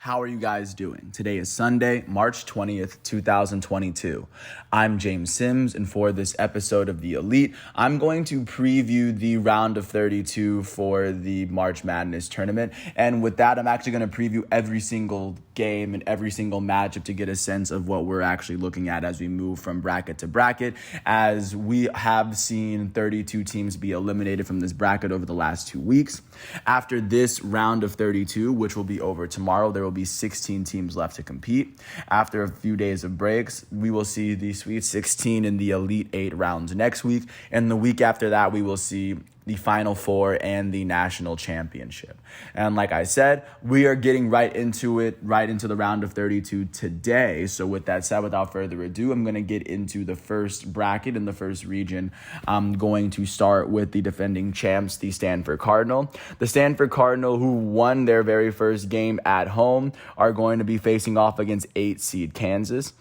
How are you guys doing? Today is Sunday, March 20th, 2022. I'm James Sims, and for this episode of The Elite, I'm going to preview the round of 32 for the March Madness tournament. And with that, I'm actually going to preview every single game and every single matchup to get a sense of what we're actually looking at as we move from bracket to bracket, as we have seen 32 teams be eliminated from this bracket over the last 2 weeks. After this round of 32, which will be over tomorrow, there will be 16 teams left to compete. After a few days of breaks, we will see the Sweet 16 and the Elite 8 rounds next week. And the week after that, we will see the Final Four and the National Championship. And like I said, we are getting right into the round of 32 today. So with that said, without further ado, I'm going to get into the first bracket in the first region. I'm going to start with the defending champs, the Stanford Cardinal. The Stanford Cardinal, who won their very first game at home, are going to be facing off against 8 seed Kansas.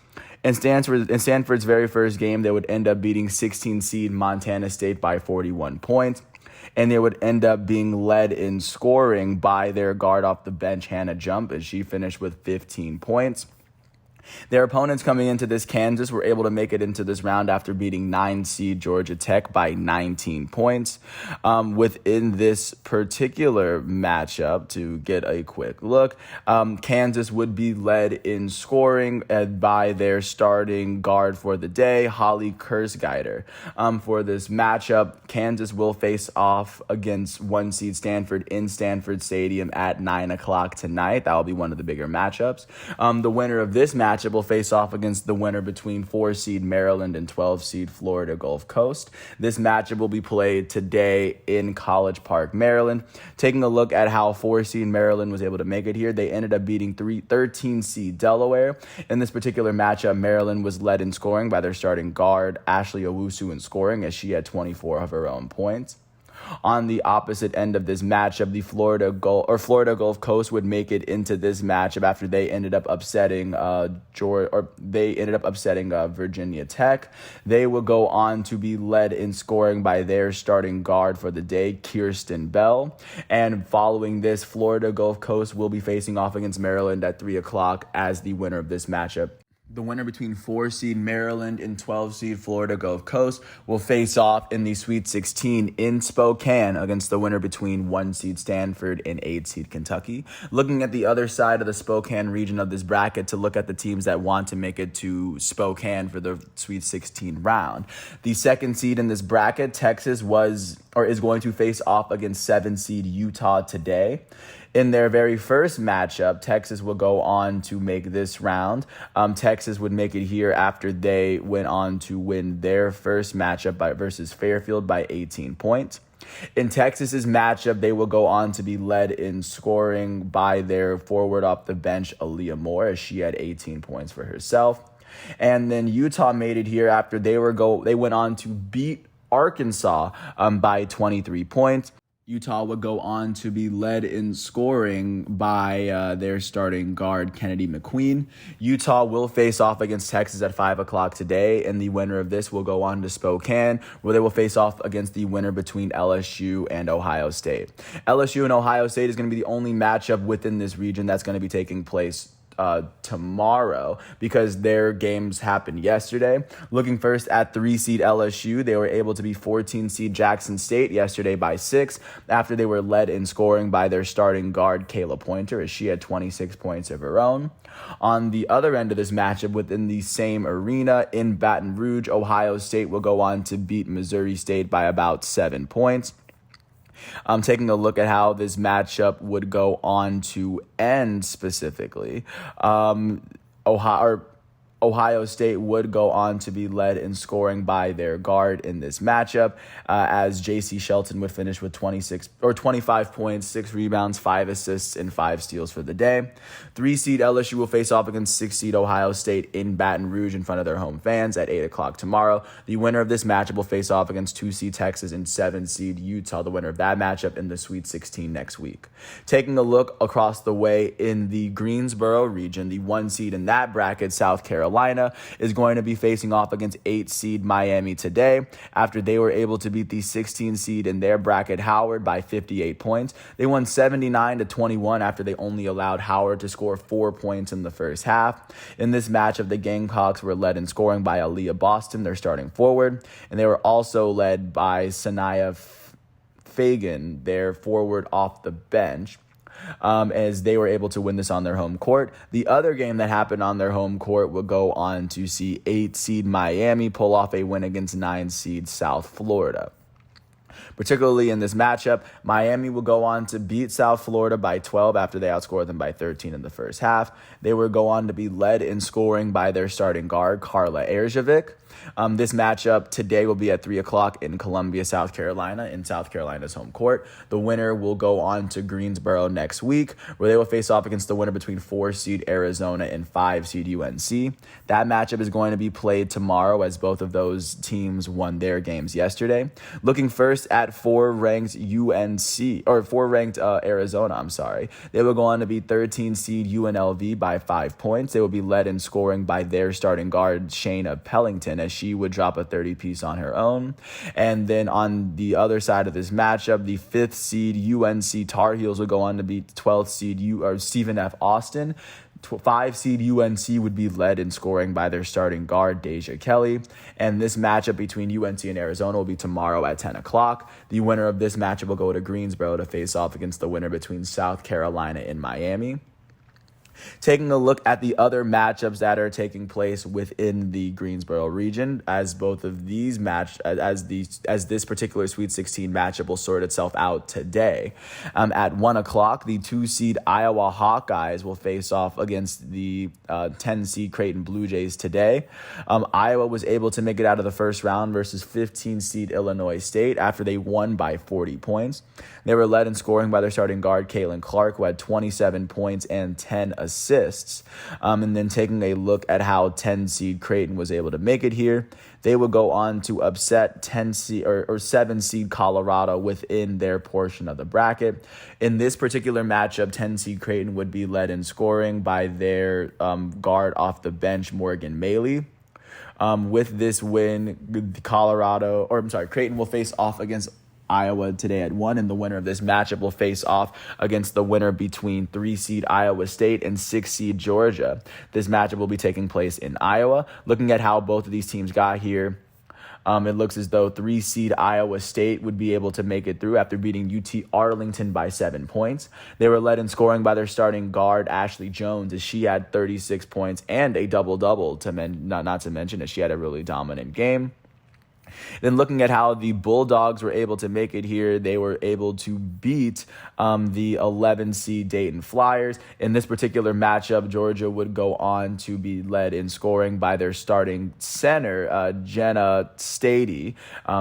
In Stanford's very first game, they would end up beating 16 seed Montana State by 41 points. And they would end up being led in scoring by their guard off the bench, Hannah Jump, as she finished with 15 points. Their opponents coming into this, Kansas, were able to make it into this round after beating 9 seed Georgia Tech by 19 points. Within this particular matchup, to get a quick look, Kansas would be led in scoring by their starting guard for the day, Holly Kurzgeider. For this matchup, Kansas will face off against 1 seed Stanford in Stanford Stadium at 9 o'clock tonight. That will be one of the bigger matchups. The winner of this matchup will face off against the winner between 4 seed Maryland and 12 seed Florida Gulf Coast. This matchup will be played today in College Park, Maryland. Taking a look at how 4 seed Maryland was able to make it here, they ended up beating 13 seed Delaware. In this particular matchup, Maryland was led in scoring by their starting guard, Ashley Owusu, in scoring, as she had 24 of her own points. On the opposite end of this matchup, the Florida Gulf Coast would make it into this matchup after they ended up upsetting Virginia Tech. They would go on to be led in scoring by their starting guard for the day, Kirsten Bell. And following this, Florida Gulf Coast will be facing off against Maryland at 3 o'clock as the winner of this matchup. The winner between 4 seed Maryland and 12 seed Florida Gulf Coast will face off in the Sweet 16 in Spokane against the winner between 1 seed Stanford and 8 seed Kentucky. Looking at the other side of the Spokane region of this bracket to look at the teams that want to make it to Spokane for the Sweet 16 round. The 2nd seed in this bracket, Texas, is going to face off against 7 seed Utah today. In their very first matchup, Texas will go on to make this round. Texas would make it here after they went on to win their first matchup versus Fairfield by 18 points. In Texas's matchup, they will go on to be led in scoring by their forward off the bench, Aaliyah Moore, as she had 18 points for herself. And then Utah made it here after they went on to beat Arkansas by 23 points. Utah would go on to be led in scoring by their starting guard, Kennedy McQueen. Utah will face off against Texas at 5 o'clock today, and the winner of this will go on to Spokane, where they will face off against the winner between LSU and Ohio State. LSU and Ohio State is going to be the only matchup within this region that's going to be taking place tomorrow, because their games happened yesterday. Looking first at 3 seed LSU, they were able to beat 14 seed Jackson State yesterday by 6 after they were led in scoring by their starting guard, Kayla Pointer, as she had 26 points of her own. On the other end of this matchup, within the same arena in Baton Rouge, Ohio State will go on to beat Missouri State by about 7 points. Taking a look at how this matchup would go on to end specifically, Ohio State would go on to be led in scoring by their guard in this matchup, as J.C. Shelton would finish with 25 points, 6 rebounds, 5 assists, and 5 steals for the day. 3 seed LSU will face off against 6 seed Ohio State in Baton Rouge in front of their home fans at 8 o'clock tomorrow. The winner of this matchup will face off against 2 seed Texas and 7 seed Utah, the winner of that matchup in the Sweet 16 next week. Taking a look across the way in the Greensboro region, the 1 seed in that bracket, South Carolina, Carolina is going to be facing off against 8 seed Miami today after they were able to beat the 16 seed in their bracket, Howard, by 58 points. They won 79-21 after they only allowed Howard to score 4 points in the first half. In this matchup, the Gamecocks were led in scoring by Aaliyah Boston, their starting forward, and they were also led by Sanaya Fagan, their forward off the bench, as they were able to win this on their home court. The other game that happened on their home court would go on to see 8 seed Miami pull off a win against 9 seed South Florida. Particularly in this matchup, Miami will go on to beat South Florida by 12 after they outscored them by 13 in the first half. They will go on to be led in scoring by their starting guard, Carla Erjovic. This matchup today will be at 3 o'clock in Columbia, South Carolina, in South Carolina's home court. The winner will go on to Greensboro next week, where they will face off against the winner between 4 seed Arizona and 5 seed UNC. That matchup is going to be played tomorrow, as both of those teams won their games yesterday. Looking first at 4-ranked Arizona, They will go on to beat 13 seed UNLV by 5 points. They will be led in scoring by their starting guard, Shayna Pellington, as she would drop a 30-piece on her own. And then on the other side of this matchup, the 5th seed UNC Tar Heels would go on to beat 12th seed Stephen F. Austin. 5 seed UNC would be led in scoring by their starting guard, Deja Kelly. And this matchup between UNC and Arizona will be tomorrow at 10 o'clock. The winner of this matchup will go to Greensboro to face off against the winner between South Carolina and Miami. Taking a look at the other matchups that are taking place within the Greensboro region, as both of these as this particular Sweet 16 matchup will sort itself out today. At 1 o'clock, the 2 seed Iowa Hawkeyes will face off against the 10 seed Creighton Blue Jays today. Iowa was able to make it out of the first round versus 15 seed Illinois State after they won by 40 points. They were led in scoring by their starting guard, Caitlin Clark, who had 27 points and 10 assists. And then taking a look at how 10 seed Creighton was able to make it here, they would go on to upset 10 seed or 7 seed Colorado within their portion of the bracket. In this particular matchup, 10 seed Creighton would be led in scoring by their guard off the bench, Morgan Maley. With this win, Creighton will face off against Iowa today at 1, and the winner of this matchup will face off against the winner between 3 seed Iowa State and 6 seed Georgia. This matchup will be taking place in Iowa. Looking at how both of these teams got here, it looks as though 3 seed Iowa State would be able to make it through after beating UT Arlington by 7 points. They were led in scoring by their starting guard, Ashley Jones, as she had 36 points and a double-double, not to mention that she had a really dominant game. Then looking at how the Bulldogs were able to make it here, they were able to beat the 11 seed Dayton Flyers. In this particular matchup, Georgia would go on to be led in scoring by their starting center, Jenna Stady.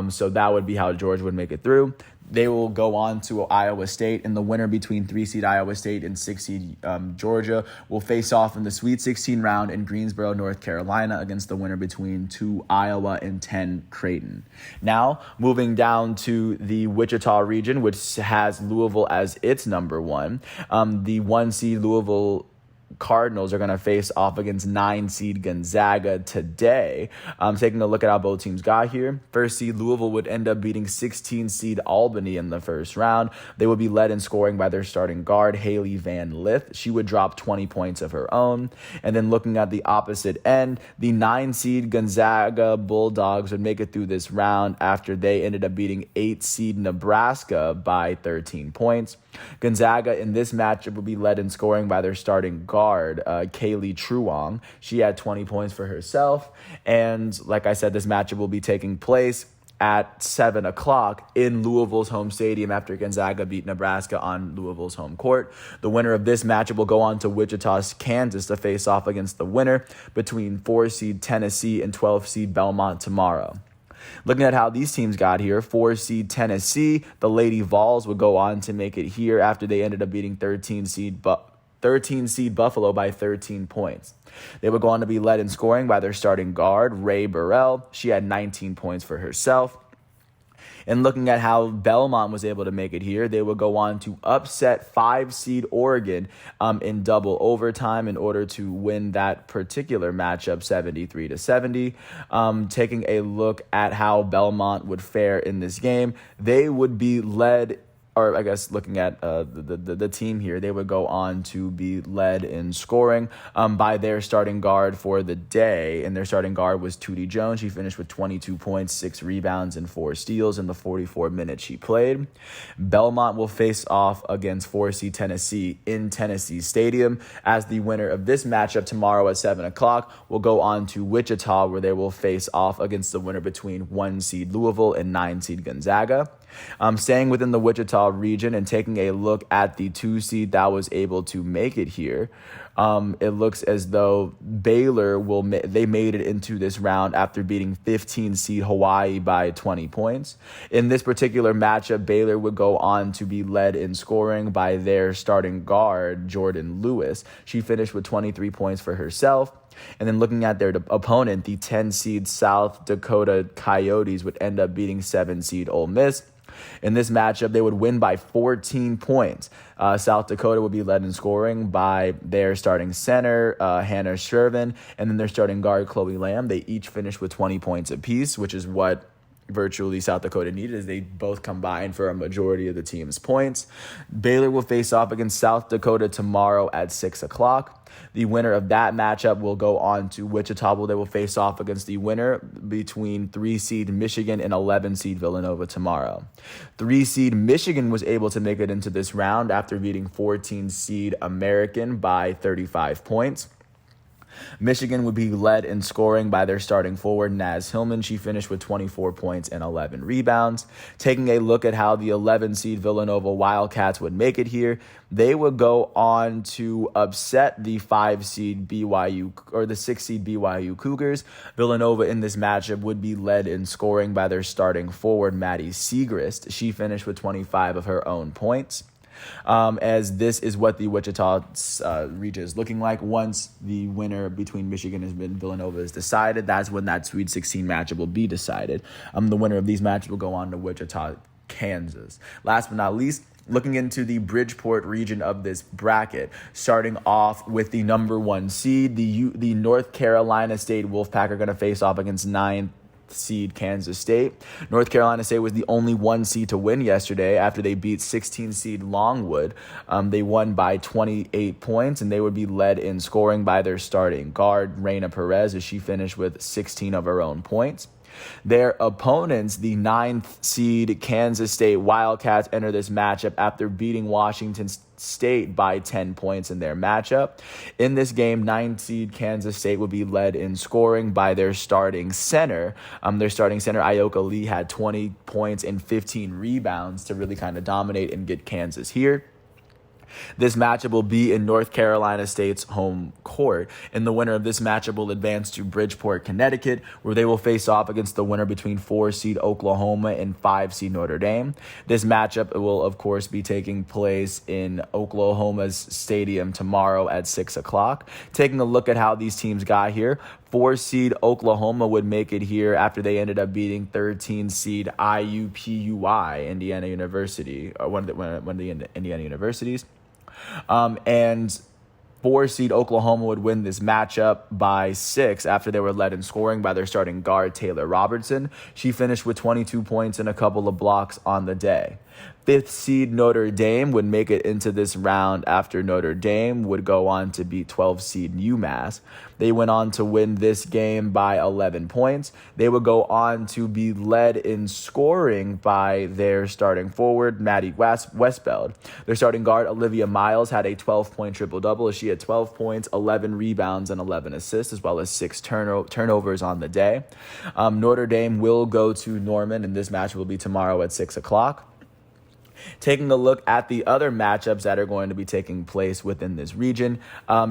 So that would be how Georgia would make it through. They will go on to Iowa State, and the winner between 3 seed Iowa State and 6 seed Georgia will face off in the Sweet 16 round in Greensboro, North Carolina, against the winner between 2 Iowa and 10 Creighton. Now, moving down to the Wichita region, which has Louisville as its number 1. The 1 seed Louisville Cardinals are going to face off against 9 seed Gonzaga today. Taking a look at how both teams got here. 1st seed Louisville would end up beating 16 seed Albany in the first round. They would be led in scoring by their starting guard, Haley Van Lith. She would drop 20 points of her own. And then looking at the opposite end, the 9 seed Gonzaga Bulldogs would make it through this round after they ended up beating 8 seed Nebraska by 13 points. Gonzaga in this matchup will be led in scoring by their starting guard, Kaylee Truong. She had 20 points for herself. And like I said, this matchup will be taking place at 7 o'clock in Louisville's home stadium after Gonzaga beat Nebraska on Louisville's home court. The winner of this matchup will go on to Wichita, Kansas to face off against the winner between 4 seed Tennessee and 12 seed Belmont tomorrow. Looking at how these teams got here, 4 seed Tennessee, the Lady Vols would go on to make it here after they ended up beating 13 seed Buffalo by 13 points. They would go on to be led in scoring by their starting guard, Ray Burrell. She had 19 points for herself. And looking at how Belmont was able to make it here, they would go on to upset 5-seed Oregon in double overtime in order to win that particular matchup 73-70. Taking a look at how Belmont would fare in this game, they would be led, or I guess looking at the team here, they would go on to be led in scoring by their starting guard for the day. And their starting guard was Tootie Jones. She finished with 22 points, 6 rebounds, and 4 steals in the 44 minutes she played. Belmont will face off against 4-seed Tennessee in Tennessee Stadium, as the winner of this matchup tomorrow at 7 o'clock will go on to Wichita, where they will face off against the winner between 1-seed Louisville and 9-seed Gonzaga. Staying within the Wichita region and taking a look at the 2-seed that was able to make it here, it looks as though Baylor they made it into this round after beating 15-seed Hawaii by 20 points. In this particular matchup, Baylor would go on to be led in scoring by their starting guard, Jordan Lewis. She finished with 23 points for herself. And then looking at their opponent, the 10-seed South Dakota Coyotes would end up beating 7-seed Ole Miss. In this matchup, they would win by 14 points. South Dakota would be led in scoring by their starting center, Hannah Shervin, and then their starting guard, Chloe Lamb. They each finished with 20 points apiece, which is what virtually South Dakota needed, as they both combined for a majority of the team's points. Baylor will face off against South Dakota tomorrow at 6 o'clock. The winner of that matchup will go on to Wichita, where they will face off against the winner between 3-seed Michigan and 11-seed Villanova tomorrow. 3-seed Michigan was able to make it into this round after beating 14-seed American by 35 points. Michigan would be led in scoring by their starting forward, Naz Hillman. She finished with 24 points and 11 rebounds. Taking a look at how the 11-seed Villanova Wildcats would make it here, they would go on to upset the 5-seed BYU, or the 6-seed BYU Cougars. Villanova in this matchup would be led in scoring by their starting forward, Maddie Siegrist. She finished with 25 of her own points. As this is what the Wichita region is looking like. Once the winner between Michigan and Villanova is decided, that's when that Sweet 16 matchup will be decided. The winner of these matches will go on to Wichita, Kansas. Last but not least, looking into the Bridgeport region of this bracket, starting off with the number 1 seed, the North Carolina State Wolfpack are going to face off against 9th-seed Kansas State. North Carolina State was the only 1 seed to win yesterday after they beat 16-seed Longwood. They won by 28 points, and they would be led in scoring by their starting guard, Reina Perez, as she finished with 16 of her own points. Their opponents, the 9th seed Kansas State Wildcats, enter this matchup after beating Washington State by 10 points in their matchup. In this game, 9th seed Kansas State would be led in scoring by their starting center. Ioka Lee, had 20 points and 15 rebounds to really kind of dominate and get Kansas here. This matchup will be in North Carolina State's home court, and the winner of this matchup will advance to Bridgeport, Connecticut, where they will face off against the winner between 4-seed Oklahoma and 5-seed Notre Dame. This matchup will, of course, be taking place in Oklahoma's stadium tomorrow at 6 o'clock. Taking a look at how these teams got here, 4-seed Oklahoma would make it here after they ended up beating 13-seed IUPUI, Indiana University, or one of the Indiana universities. And 4-seed Oklahoma would win this matchup by 6 after they were led in scoring by their starting guard, Taylor Robertson. She finished with 22 points and a couple of blocks on the day. 5th-seed Notre Dame would make it into this round after Notre Dame would go on to beat 12-seed UMass. They went on to win this game by 11 points. They would go on to be led in scoring by their starting forward, Maddie Westbeld. Their starting guard, Olivia Miles, had a 12-point triple-double. She had 12 points, 11 rebounds, and 11 assists, as well as 6 turnovers on the day. Notre Dame will go to Norman, and this match will be tomorrow at 6 o'clock. Taking a look at the other matchups that are going to be taking place within this region,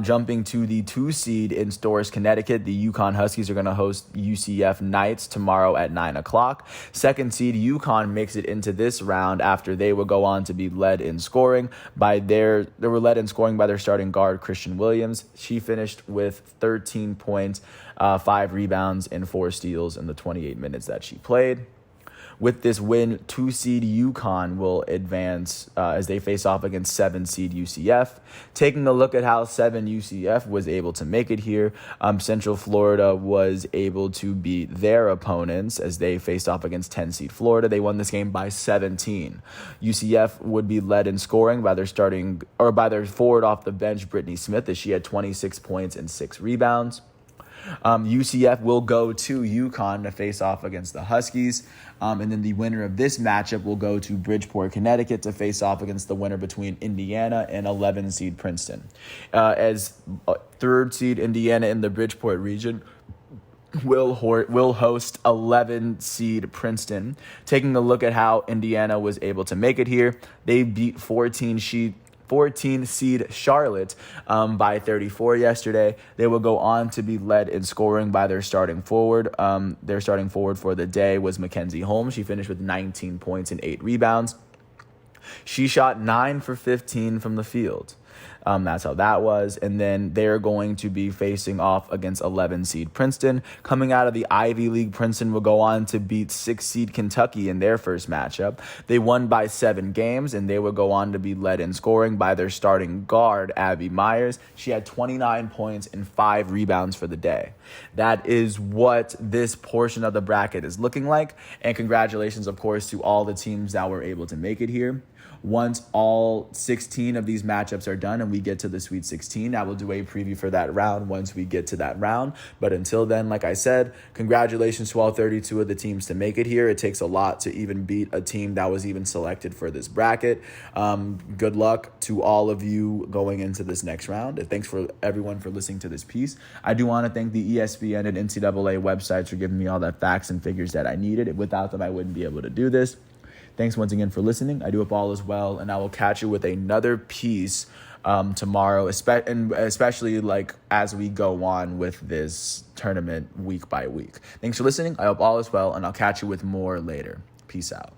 jumping to the 2-seed in Storrs, Connecticut, the UConn Huskies are going to host UCF Knights tomorrow at 9 o'clock. 2nd seed UConn makes it into this round after they will go on to be led in scoring by their starting guard, Christian Williams. She finished with 13 points, 5 rebounds, and 4 steals in the 28 minutes that she played. With this win, 2-seed UConn will advance as they face off against 7-seed UCF. Taking a look at how 7 UCF was able to make it here, Central Florida was able to beat their opponents as they faced off against 10-seed Florida. They won this game by 17. UCF would be led in scoring by their forward off the bench, Brittany Smith, as she had 26 points and 6 rebounds. UCF will go to UConn to face off against the Huskies. And then the winner of this matchup will go to Bridgeport, Connecticut to face off against the winner between Indiana and 11-seed Princeton. As 3rd-seed Indiana in the Bridgeport region will host 11-seed Princeton. Taking a look at how Indiana was able to make it here, they beat 14-seed Charlotte by 34 yesterday. They will go on to be led in scoring by their starting forward. Their starting forward for the day was Mackenzie Holmes. She finished with 19 points and 8 rebounds. She shot 9 for 15 from the field. That's how that was. And then they're going to be facing off against 11-seed Princeton. Coming out of the Ivy League, Princeton will go on to beat 6-seed Kentucky in their first matchup. They won by 7 games, and they will go on to be led in scoring by their starting guard, Abby Myers. She had 29 points and 5 rebounds for the day. That is what this portion of the bracket is looking like. And congratulations, of course, to all the teams that were able to make it here. Once all 16 of these matchups are done and we get to the Sweet 16, I will do a preview for that round once we get to that round. But until then, like I said, congratulations to all 32 of the teams to make it here. It takes a lot to even beat a team that was even selected for this bracket. Good luck to all of you going into this next round. And thanks for everyone for listening to this piece. I do want to thank the ESPN and NCAA websites for giving me all the facts and figures that I needed. Without them, I wouldn't be able to do this. Thanks once again for listening. I do hope all is well, and I will catch you with another piece tomorrow, especially like as we go on with this tournament week by week. Thanks for listening. I hope all is well, and I'll catch you with more later. Peace out.